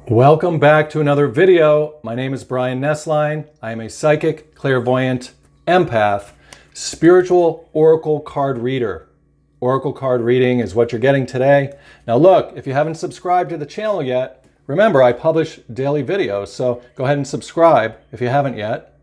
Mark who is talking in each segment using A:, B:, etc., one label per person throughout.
A: Welcome back to another video. My name is Brian Nesline. I am a psychic, clairvoyant, empath, spiritual oracle card reader. Oracle card reading is what you're getting today. Now look, if you haven't subscribed to the channel yet, remember I publish daily videos, so go ahead and subscribe if you haven't yet.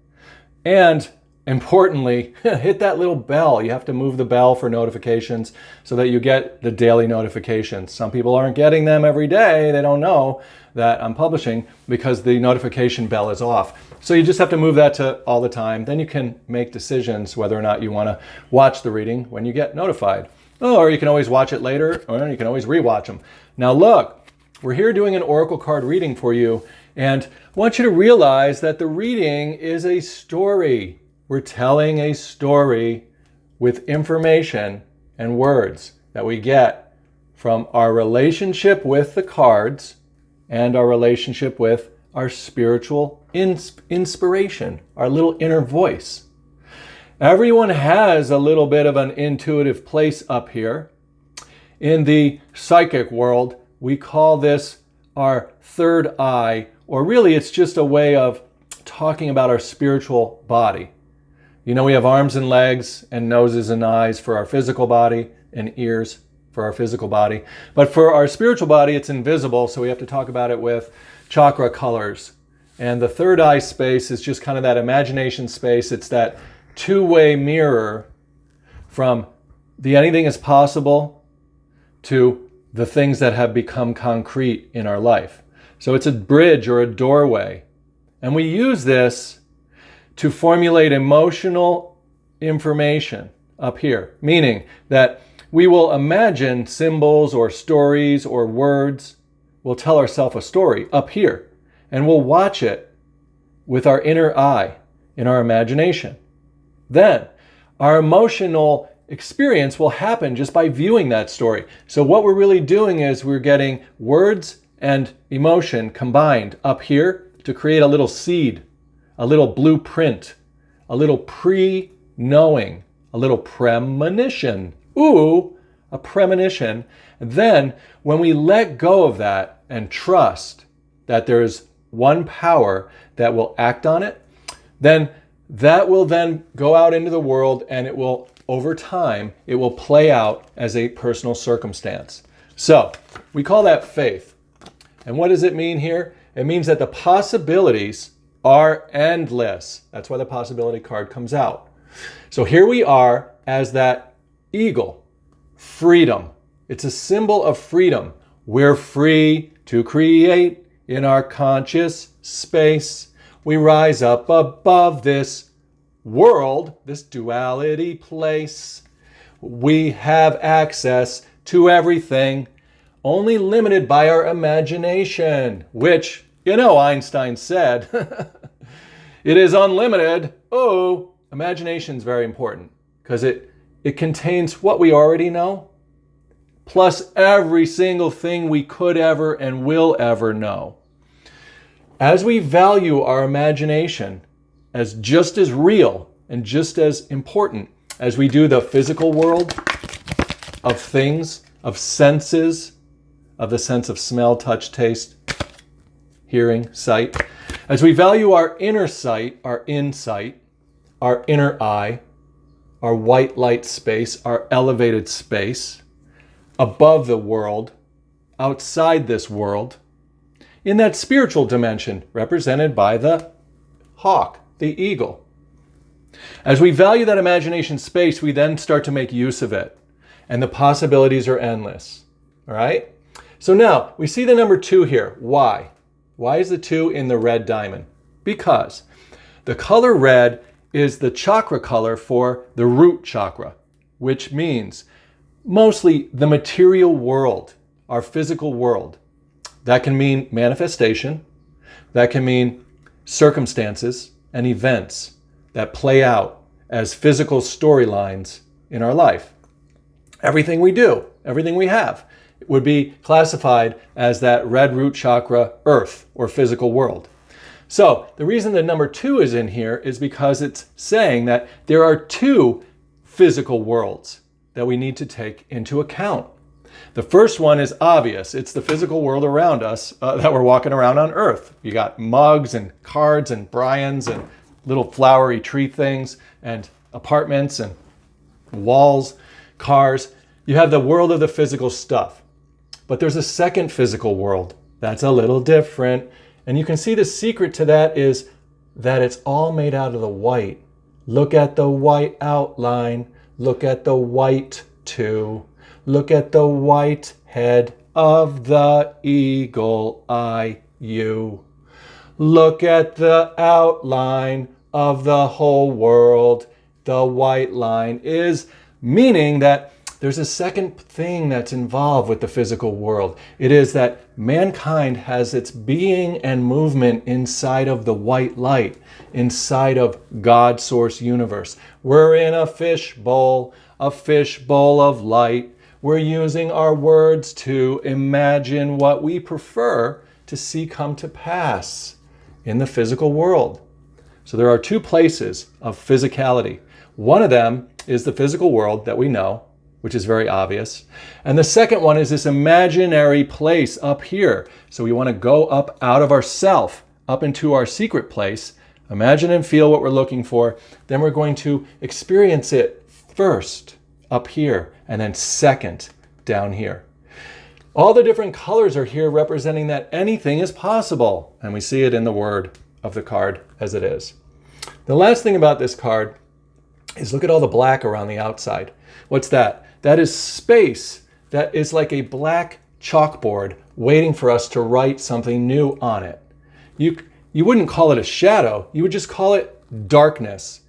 A: And importantly, hit that little bell. You have to move the bell for notifications so that you get the daily notifications. Some people aren't getting them every day. They don't know that I'm publishing because the notification bell is off. So you just have to move that to all the time. Then you can make decisions whether or not you want to watch the reading when you get notified. Or you can always watch it later, or you can always rewatch them. Now look, we're here doing an oracle card reading for you, and I want you to realize that the reading is a story. We're telling a story with information and words that we get from our relationship with the cards and our relationship with our spiritual inspiration, our little inner voice. Everyone has a little bit of an intuitive place up here. In the psychic world, we call this our third eye, or really it's just a way of talking about our spiritual body. You know, we have arms and legs and noses and eyes for our physical body and ears for our physical body. But for our spiritual body, it's invisible, so we have to talk about it with chakra colors. And the third eye space is just kind of that imagination space. It's that two-way mirror from the anything is possible to the things that have become concrete in our life. So it's a bridge or a doorway. And we use this to formulate emotional information up here, meaning that we will imagine symbols or stories or words. We'll tell ourselves a story up here, and we'll watch it with our inner eye in our imagination. Then our emotional experience will happen just by viewing that story. So what we're really doing is we're getting words and emotion combined up here to create a little seed, a little blueprint, a little pre-knowing, a little premonition. Ooh, a premonition. And then when we let go of that and trust that there is one power that will act on it, then that will then go out into the world, and it will, over time, it will play out as a personal circumstance. So we call that faith. And what does it mean here? It means that the possibilities are endless. That's why the possibility card comes out. So here we are as that eagle, freedom. It's a symbol of freedom. We're free to create in our conscious space. We rise up above this world, this duality place. We have access to everything, only limited by our imagination, which, you know, Einstein said, it is unlimited. Oh, imagination is very important because it contains what we already know, plus every single thing we could ever and will ever know. As we value our imagination as just as real and just as important as we do the physical world of things, of senses, of the sense of smell, touch, taste, hearing, sight, as we value our inner sight, our insight, our inner eye, our white light space, our elevated space, above the world, outside this world, in that spiritual dimension represented by the hawk, the eagle. As we value that imagination space, we then start to make use of it, and the possibilities are endless. All right? So now we see the number 2 here. Why? Why is the 2 in the red diamond? Because the color red is the chakra color for the root chakra, which means mostly the material world, our physical world. That can mean manifestation. That can mean circumstances and events that play out as physical storylines in our life. Everything we do, everything we have, would be classified as that red root chakra, earth, or physical world. So the reason that number 2 is in here is because it's saying that there are 2 physical worlds that we need to take into account. The first one is obvious. It's the physical world around us that we're walking around on Earth. You got mugs and cards and Bryans and little flowery tree things and apartments and walls, cars. You have the world of the physical stuff. But there's a second physical world that's a little different. And you can see the secret to that is that it's all made out of the white. Look at the white outline. Look at the white too. Look at the white head of the eagle eye, you. Look at the outline of the whole world. The white line is meaning that there's a second thing that's involved with the physical world. It is that mankind has its being and movement inside of the white light, inside of God's source universe. We're in a fishbowl of light. We're using our words to imagine what we prefer to see come to pass in the physical world. So there are two places of physicality. One of them is the physical world that we know, which is very obvious. And the second one is this imaginary place up here. So we want to go up out of ourself, up into our secret place, imagine and feel what we're looking for. Then we're going to experience it first up here, and then second down here. All the different colors are here representing that anything is possible. And we see it in the word of the card as it is. The last thing about this card is look at all the black around the outside. What's that? That is space. That is like a black chalkboard waiting for us to write something new on it. You wouldn't call it a shadow. You would just call it darkness.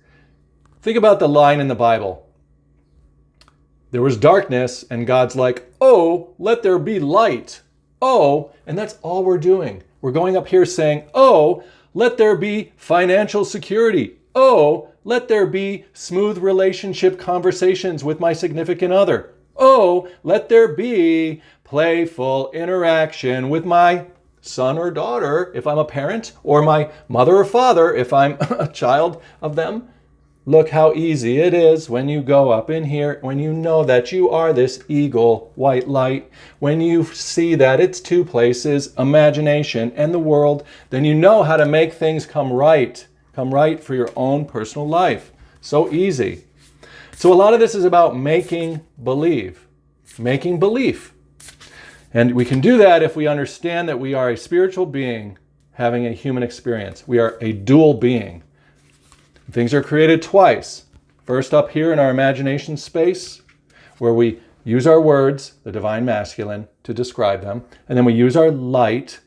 A: Think about the line in the Bible. There was darkness, and God's like, oh, let there be light. Oh, and that's all we're doing. We're going up here saying, oh, let there be financial security. Oh, let there be smooth relationship conversations with my significant other. Oh, let there be playful interaction with my son or daughter if I'm a parent, or my mother or father if I'm a child of them. Look how easy it is when you go up in here, when you know that you are this eagle white light, when you see that it's two places, imagination and the world, then you know how to make things come right for your own personal life. So easy. So a lot of this is about making believe. Making belief. And we can do that if we understand that we are a spiritual being having a human experience. We are a dual being. Things are created twice. First up here in our imagination space, where we use our words, the divine masculine, to describe them. And then we use our light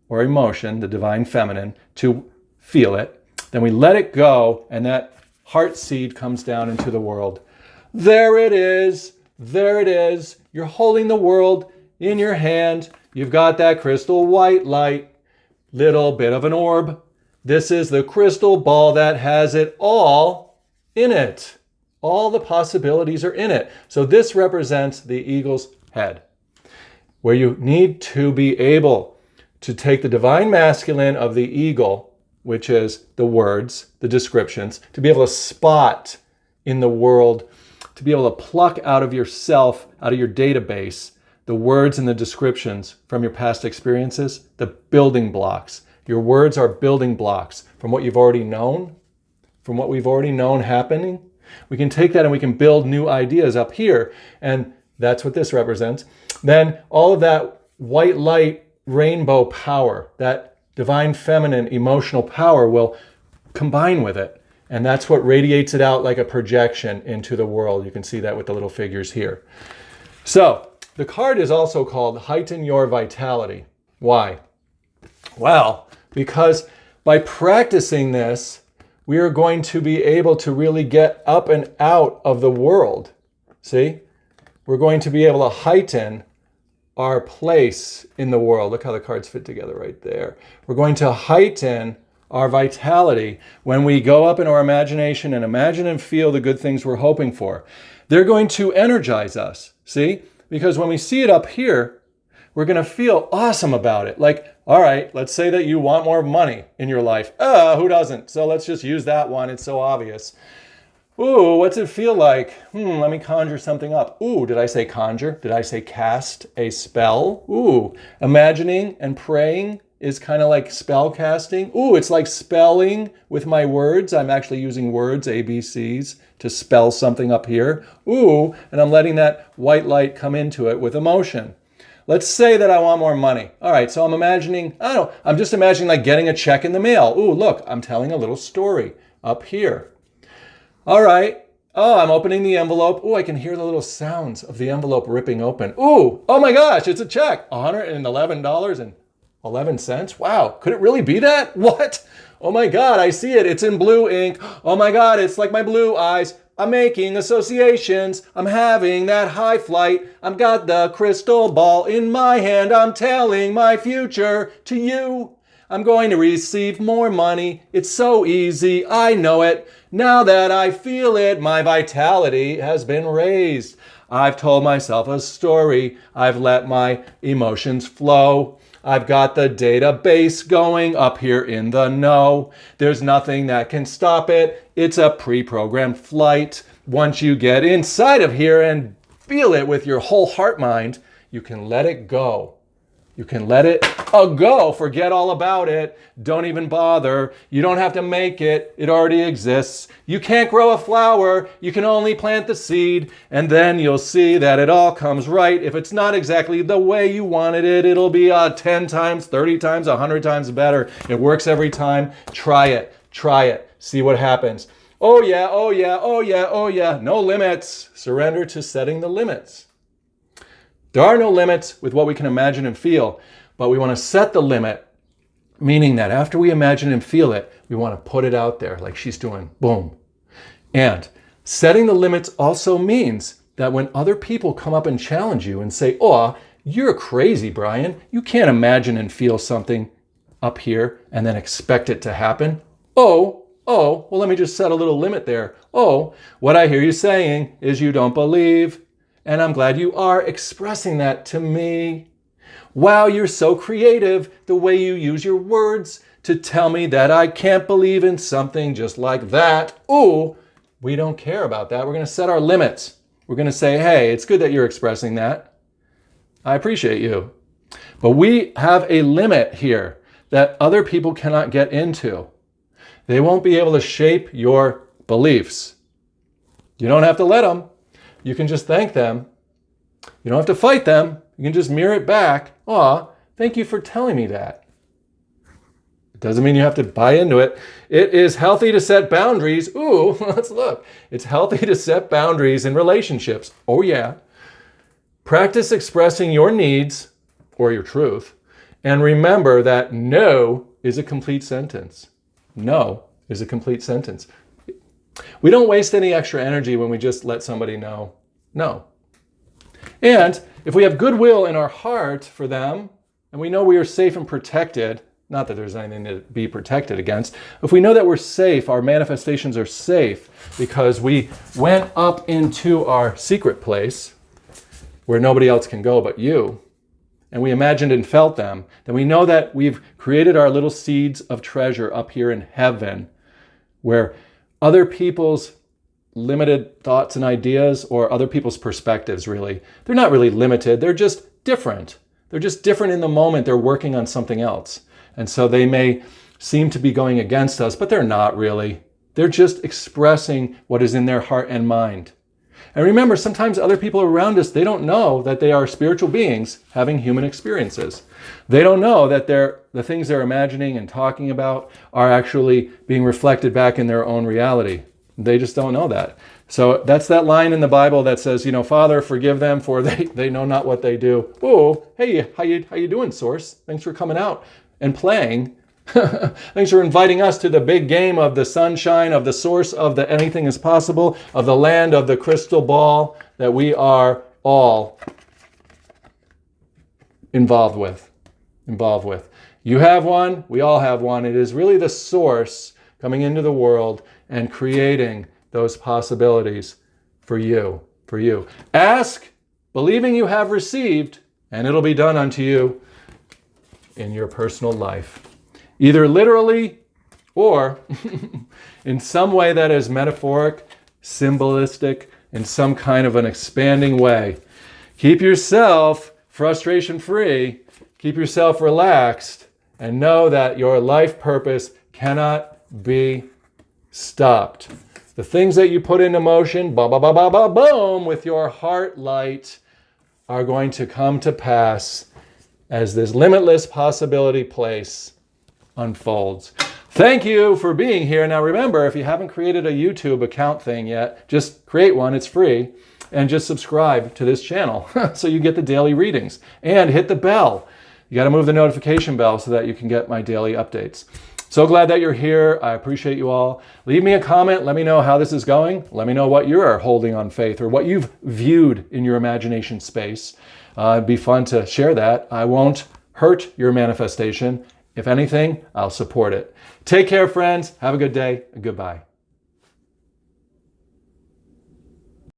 A: or emotion, the divine feminine, to feel it. Then we let it go, and that heart seed comes down into the world. There it is. There it is. You're holding the world in your hand. You've got that crystal white light, little bit of an orb. This is the crystal ball that has it all in it. All the possibilities are in it. So this represents the eagle's head, where you need to be able to take the divine masculine of the eagle, which is the words, the descriptions, to be able to spot in the world, to be able to pluck out of yourself, out of your database, the words and the descriptions from your past experiences, the building blocks. Your words are building blocks from what you've already known, from what we've already known happening. We can take that and we can build new ideas up here. And that's what this represents. Then all of that white light rainbow power, that divine feminine emotional power will combine with it. And that's what radiates it out like a projection into the world. You can see that with the little figures here. So the card is also called Heighten Your Vitality. Why? Well, because by practicing this, we are going to be able to really get up and out of the world. See? We're going to be able to heighten our place in the world. Look how the cards fit together right there. We're going to heighten our vitality when we go up in our imagination and imagine and feel the good things we're hoping for. They're going to energize us. See? Because when we see it up here, we're going to feel awesome about it. Like, all right, let's say that you want more money in your life. Who doesn't? So let's just use that one. It's so obvious. Ooh, what's it feel like? Let me conjure something up. Ooh, did I say conjure? Did I say cast a spell? Ooh, imagining and praying is kind of like spell casting. Ooh, it's like spelling with my words. I'm actually using words, ABCs, to spell something up here. Ooh, and I'm letting that white light come into it with emotion. Let's say that I want more money. All right, so I'm imagining, I don't know, I'm just imagining like getting a check in the mail. Ooh, look, I'm telling a little story up here. All right. Oh, I'm opening the envelope. Oh, I can hear the little sounds of the envelope ripping open. Ooh, oh my gosh, it's a check. $111.11. Wow, could it really be that? What? Oh my God, I see it. It's in blue ink. Oh my God, it's like my blue eyes. I'm making associations. I'm having that high flight. I've got the crystal ball in my hand. I'm telling my future to you. I'm going to receive more money. It's so easy. I know it. Now that I feel it, my vitality has been raised. I've told myself a story. I've let my emotions flow. I've got the database going up here in the know. There's nothing that can stop it. It's a pre-programmed flight. Once you get inside of here and feel it with your whole heart mind, you can let it go. You can let it go. Forget all about it. Don't even bother. You don't have to make it. It already exists. You can't grow a flower. You can only plant the seed. And then you'll see that it all comes right. If it's not exactly the way you wanted it, it'll be 10 times, 30 times, 100 times better. It works every time. Try it. Try it. See what happens. Oh yeah, oh yeah, oh yeah, oh yeah. No limits. Surrender to setting the limits. There are no limits with what we can imagine and feel, but we want to set the limit, meaning that after we imagine and feel it, we want to put it out there like she's doing. Boom. And setting the limits also means that when other people come up and challenge you and say, oh, you're crazy, Brian. You can't imagine and feel something up here and then expect it to happen. Oh, well, let me just set a little limit there. Oh, what I hear you saying is you don't believe. And I'm glad you are expressing that to me. Wow, you're so creative, the way you use your words to tell me that I can't believe in something just like that. Ooh, we don't care about that. We're going to set our limits. We're going to say, hey, it's good that you're expressing that. I appreciate you. But we have a limit here that other people cannot get into. They won't be able to shape your beliefs. You don't have to let them. You can just thank them. You don't have to fight them. You can just mirror it back. Aw, thank you for telling me that. It doesn't mean you have to buy into it. It is healthy to set boundaries. Ooh, let's look. It's healthy to set boundaries in relationships. Oh yeah. Practice expressing your needs or your truth. And remember that no is a complete sentence. No is a complete sentence. We don't waste any extra energy when we just let somebody know no. And if we have goodwill in our heart for them, and we know we are safe and protected, not that there's anything to be protected against, if we know that we're safe, our manifestations are safe because we went up into our secret place where nobody else can go but you, and we imagined and felt them, then we know that we've created our little seeds of treasure up here in heaven where other people's limited thoughts and ideas or other people's perspectives, really, they're not really limited. They're just different. They're just different in the moment. They're working on something else. And so they may seem to be going against us, but they're not really. They're just expressing what is in their heart and mind. And remember, sometimes other people around us, they don't know that they are spiritual beings having human experiences. They don't know that the things they're imagining and talking about are actually being reflected back in their own reality. They just don't know that. So that's that line in the Bible that says, Father, forgive them for they know not what they do. Oh, hey, how you doing, Source? Thanks for coming out and playing. Thanks for inviting us to the big game of the sunshine, of the source of the anything is possible, of the land of the crystal ball that we are all involved with. You have one, we all have one. It is really the source coming into the world and creating those possibilities for you. Ask, believing you have received, and it'll be done unto you in your personal life. Either literally or in some way that is metaphoric, symbolistic, in some kind of an expanding way. Keep yourself frustration-free, keep yourself relaxed, and know that your life purpose cannot be stopped. The things that you put into motion, boom, with your heart light, are going to come to pass as this limitless possibility place unfolds. Thank you for being here. Now remember, if you haven't created a YouTube account thing yet, just create one, it's free, and just subscribe to this channel so you get the daily readings. And hit the bell. You got to move the notification bell so that you can get my daily updates. So glad that you're here. I appreciate you all. Leave me a comment. Let me know how this is going. Let me know what you are holding on faith or what you've viewed in your imagination space. It'd be fun to share that. I won't hurt your manifestation. If anything, I'll support it. Take care, friends. Have a good day. Goodbye.